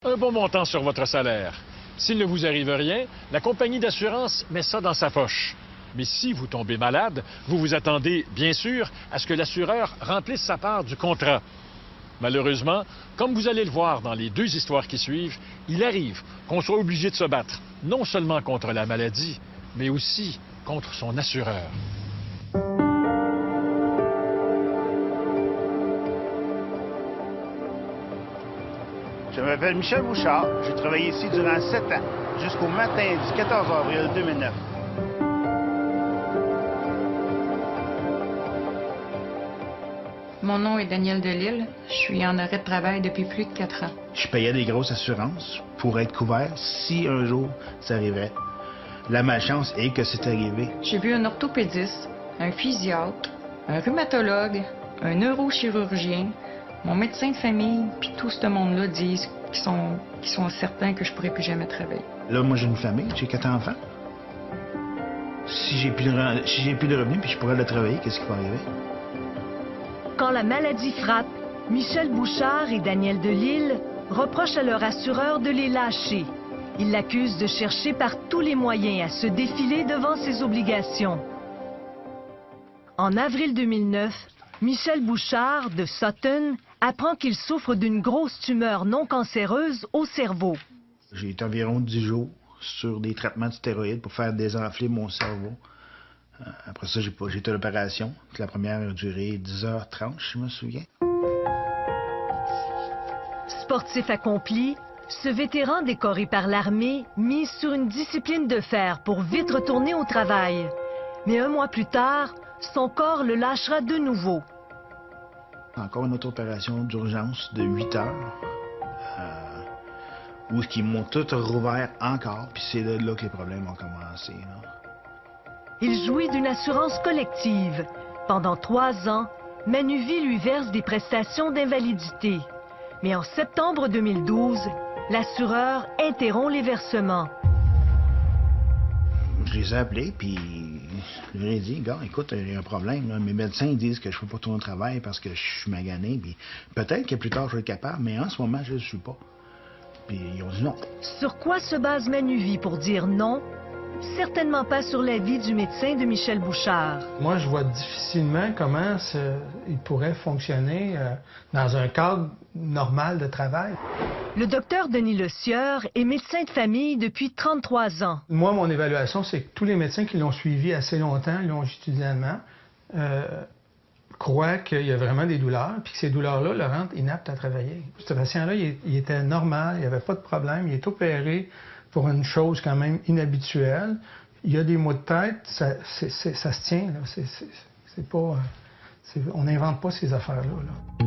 Un bon montant sur votre salaire. S'il ne vous arrive rien, la compagnie d'assurance met ça dans sa poche. Mais si vous tombez malade, vous vous attendez, bien sûr, à ce que l'assureur remplisse sa part du contrat. Malheureusement, comme vous allez le voir dans les deux histoires qui suivent, il arrive qu'on soit obligé de se battre, non seulement contre la maladie, mais aussi contre son assureur. Je m'appelle Michel Bouchard. J'ai travaillé ici durant 7 ans, jusqu'au matin du 14 avril 2009. Mon nom est Danielle Delille. Je suis en arrêt de travail depuis plus de 4 ans. Je payais des grosses assurances pour être couvert si un jour ça arrivait. La malchance est que c'est arrivé. J'ai vu un orthopédiste, un physiatre, un rhumatologue, un neurochirurgien, mon médecin de famille, puis tout ce monde-là disent qu'ils sont certains que je pourrais plus jamais travailler. Là, moi, j'ai une famille, j'ai 4 enfants. Si j'ai plus de revenus puis je pourrais le travailler, qu'est-ce qui va arriver? Quand la maladie frappe, Michel Bouchard et Danielle Delille reprochent à leur assureur de les lâcher. Ils l'accusent de chercher par tous les moyens à se défiler devant ses obligations. En avril 2009, Michel Bouchard, de Sutton, apprend qu'il souffre d'une grosse tumeur non cancéreuse au cerveau. J'ai été environ 10 jours sur des traitements de stéroïdes pour faire désenfler mon cerveau. Après ça, j'ai été à l'opération. La première a duré 10h30, si je me souviens. Sportif accompli, ce vétéran décoré par l'armée mise sur une discipline de fer pour vite retourner au travail. Mais un mois plus tard, son corps le lâchera de nouveau. Encore une autre opération d'urgence de 8 heures, où ils m'ont tout rouvert encore, puis c'est là que les problèmes ont commencé. Là. Il jouit d'une assurance collective. Pendant 3 ans, Manuvie lui verse des prestations d'invalidité. Mais en septembre 2012, l'assureur interrompt les versements. Je les ai appelés, puis je leur ai dit, gars, écoute, il y a un problème. Là. Mes médecins disent que je ne peux pas tourner au travail parce que je suis magané. Puis peut-être que plus tard, je vais être capable, mais en ce moment, je ne le suis pas. Puis ils ont dit non. Sur quoi se base Manuvie pour dire non? Certainement pas sur l'avis du médecin de Michel Bouchard. Moi, je vois difficilement comment il pourrait fonctionner dans un cadre normal de travail. Le docteur Denis Le Sieur est médecin de famille depuis 33 ans. Moi, mon évaluation, c'est que tous les médecins qui l'ont suivi assez longtemps, longitudinalement, croient qu'il y a vraiment des douleurs, puis que ces douleurs-là le rendent inapte à travailler. Ce patient-là, il était normal, il n'y avait pas de problème, il est opéré pour une chose quand même inhabituelle. Il y a des maux de tête, ça se tient, là. C'est pas... on n'invente pas ces affaires-là. Là.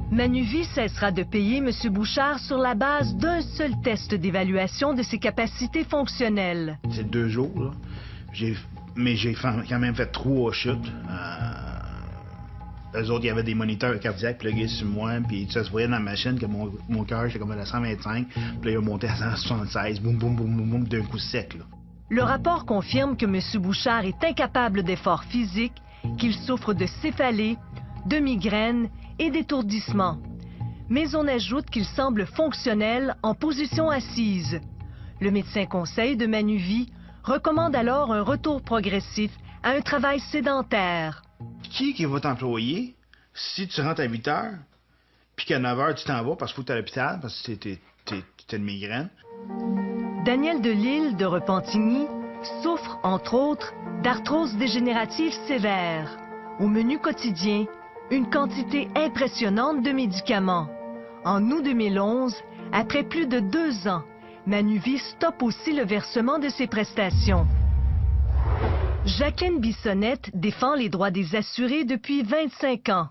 Manuvie cessera de payer M. Bouchard sur la base d'un seul test d'évaluation de ses capacités fonctionnelles. C'est 2 jours, là. Mais j'ai quand même fait 3 chutes. Eux autres, il y avait des moniteurs cardiaques plugués sur moi, puis ça se voyait dans la machine que mon cœur, j'étais comme à 125, puis là, il a monté à 176, boum, boum, boum, boum, boum, d'un coup sec, là. Le rapport confirme que M. Bouchard est incapable d'efforts physiques, qu'il souffre de céphalée, de migraines et d'étourdissement. Mais on ajoute qu'il semble fonctionnel en position assise. Le médecin conseil de Manuvie recommande alors un retour progressif à un travail sédentaire. Qui va t'employer si tu rentres à 8 heures, puis qu'à 9 heures, tu t'en vas parce qu'il faut que tu es à l'hôpital, parce que t'as une migraine? Danielle Delille de Repentigny souffre, entre autres, d'arthrose dégénérative sévère. Au menu quotidien, une quantité impressionnante de médicaments. En août 2011, après plus de 2 ans, Manuvie stoppe aussi le versement de ses prestations. Jacqueline Bissonnette défend les droits des assurés depuis 25 ans.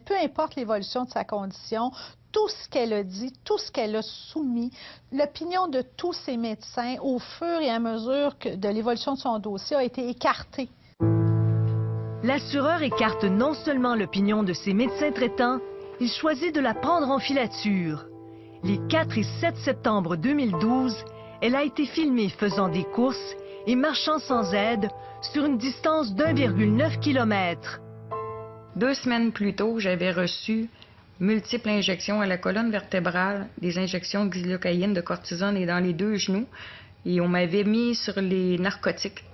Peu importe l'évolution de sa condition, tout ce qu'elle a dit, tout ce qu'elle a soumis, l'opinion de tous ses médecins au fur et à mesure de l'évolution de son dossier a été écartée. L'assureur écarte non seulement l'opinion de ses médecins traitants, il choisit de la prendre en filature. Les 4 et 7 septembre 2012, elle a été filmée faisant des courses et marchant sans aide sur une distance d'1,9 km. 2 semaines plus tôt, j'avais reçu multiples injections à la colonne vertébrale, des injections de xylocaïne, de cortisone et dans les 2 genoux. Et on m'avait mis sur les narcotiques.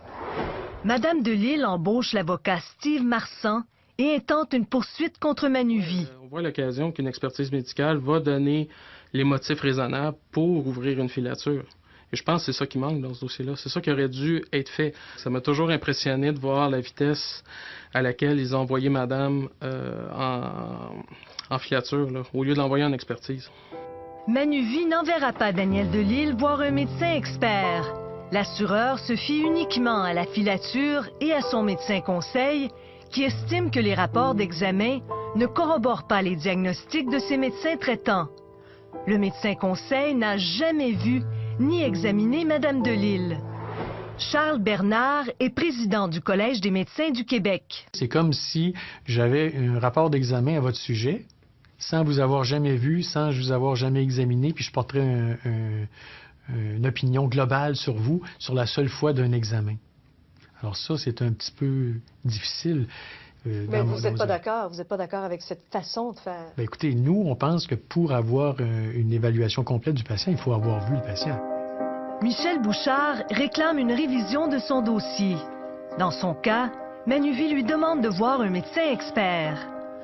Madame Delille embauche l'avocat Steve Marsan et intente une poursuite contre Manuvie. On voit à l'occasion qu'une expertise médicale va donner les motifs raisonnables pour ouvrir une filature. Et je pense que c'est ça qui manque dans ce dossier-là. C'est ça qui aurait dû être fait. Ça m'a toujours impressionné de voir la vitesse à laquelle ils ont envoyé madame en filature, là, au lieu de l'envoyer en expertise. Manuvie n'enverra pas Daniel Delille voir un médecin expert. L'assureur se fie uniquement à la filature et à son médecin conseil, qui estime que les rapports d'examen ne corroborent pas les diagnostics de ses médecins traitants. Le médecin conseil n'a jamais vu ni examiné Madame Delille. Charles Bernard est président du Collège des médecins du Québec. C'est comme si j'avais un rapport d'examen à votre sujet, sans vous avoir jamais vu, sans vous avoir jamais examiné, puis je porterais une opinion globale sur vous sur la seule fois d'un examen. Alors ça, c'est un petit peu difficile. Mais vous n'êtes pas d'accord? Vous n'êtes pas d'accord avec cette façon de faire? Bien, écoutez, nous, on pense que pour avoir une évaluation complète du patient, il faut avoir vu le patient. Michel Bouchard réclame une révision de son dossier. Dans son cas, Manuvie lui demande de voir un médecin expert,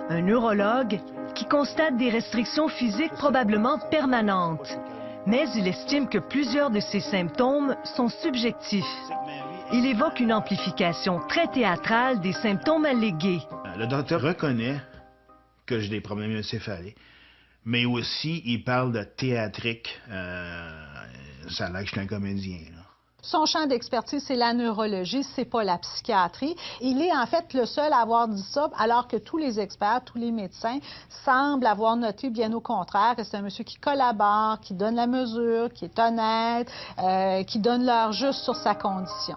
un neurologue qui constate des restrictions physiques probablement permanentes. Mais il estime que plusieurs de ces symptômes sont subjectifs. Il évoque une amplification très théâtrale des symptômes allégués. Le docteur reconnaît que j'ai des problèmes encéphaliques, mais aussi il parle de théâtrique. Ça a l'air que je suis un comédien, là. Son champ d'expertise, c'est la neurologie, c'est pas la psychiatrie. Il est en fait le seul à avoir dit ça, alors que tous les experts, tous les médecins semblent avoir noté bien au contraire que c'est un monsieur qui collabore, qui donne la mesure, qui est honnête, qui donne l'heure juste sur sa condition.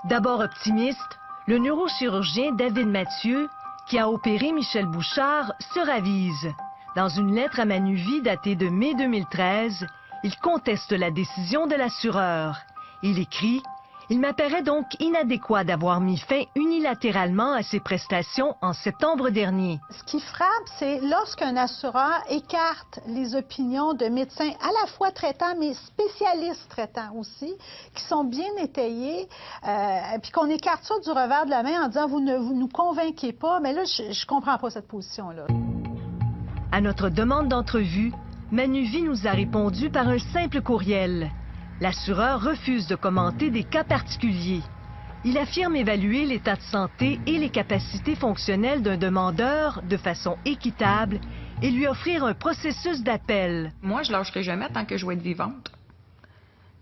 D'abord optimiste, le neurochirurgien David Mathieu, qui a opéré Michel Bouchard, se ravise. Dans une lettre à Manuvie datée de mai 2013, il conteste la décision de l'assureur. Il écrit « Il m'apparaît donc inadéquat d'avoir mis fin unilatéralement à ces prestations en septembre dernier. » Ce qui frappe, c'est lorsqu'un assureur écarte les opinions de médecins à la fois traitants, mais spécialistes traitants aussi, qui sont bien étayés, puis qu'on écarte ça du revers de la main en disant « Vous ne nous convainquez pas », mais là, je comprends pas cette position-là. À notre demande d'entrevue, Manuvie nous a répondu par un simple courriel. L'assureur refuse de commenter des cas particuliers. Il affirme évaluer l'état de santé et les capacités fonctionnelles d'un demandeur de façon équitable et lui offrir un processus d'appel. Moi, je lâcherai jamais tant que je vais être vivante.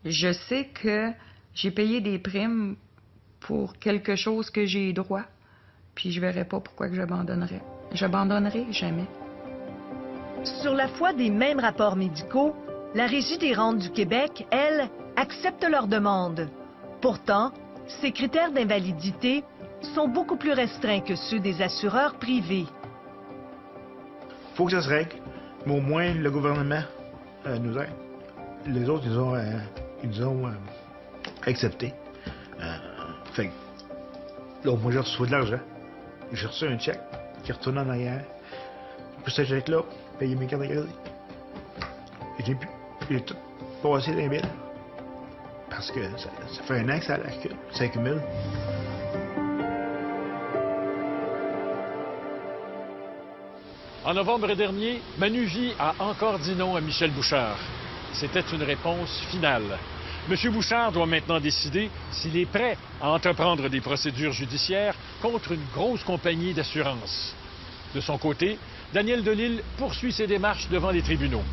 Je sais que j'ai payé des primes pour quelque chose que j'ai droit, puis je verrai pas pourquoi que j'abandonnerais. J'abandonnerai jamais. Sur la foi des mêmes rapports médicaux, la Régie des rentes du Québec, elle, accepte leur demande. Pourtant, ces critères d'invalidité sont beaucoup plus restreints que ceux des assureurs privés. Faut que ça se règle, mais au moins le gouvernement nous aide. Les autres, ils ont accepté. Fait que, là, moi, j'ai reçu de l'argent. J'ai reçu un chèque qui retourne en arrière. Puis ce chèque-là, payer mes cartes de crédit. J'ai tout passé dans les billes. Parce que ça fait un an que ça s'accumule. En novembre dernier, Manuvie a encore dit non à Michel Bouchard. C'était une réponse finale. M. Bouchard doit maintenant décider s'il est prêt à entreprendre des procédures judiciaires contre une grosse compagnie d'assurance. De son côté, Daniel Delille poursuit ses démarches devant les tribunaux.